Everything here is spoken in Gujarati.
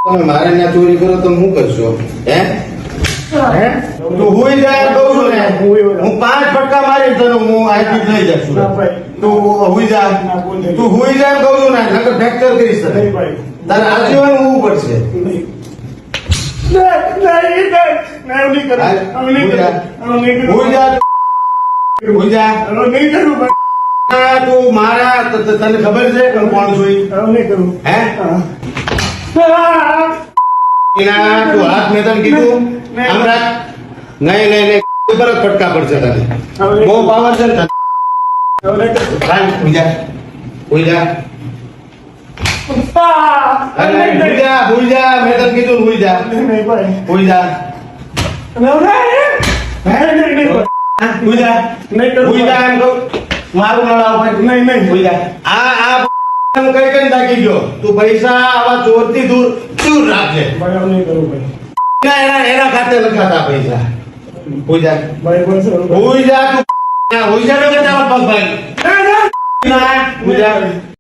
તમે મારે ત્યાં ચોરી કરો તો હું કરશો હે હે તું હુઈ જાય કહું છું ને હું 5 ફટકા મારી તને હું આઈપી લઈ જશું તું હુઈ જા તું હુઈ જાય કહું છું ને નકર ફ્રેક્ચર કરીશ તને તારે આજીવન ઊભું પડશે હુઈ જા તું મારા તને ખબર છે કે હું કોણ છું હે તું હાથ મેં તને કીધું આમ રાખ નહીં નહીં નહીં ઉપર જ ફટકા પડશે તને બહુ પાવર છે ને હુઈ જા હુઈ જા મેં તને કીધું હુઈ જા હુઈ જા હુઈ જા એમ કહું મારું નળાવ નહીં હુઈ જા આ કઈ કઈ તાકી ગયો તું પૈસા આવા ચોરથી દૂર દૂર રાખજે એના ખાતે લખાતા પૈસા હુઈ જા હુઈ જા તું હુઈ જા પગ ભાઈ હુઈ જા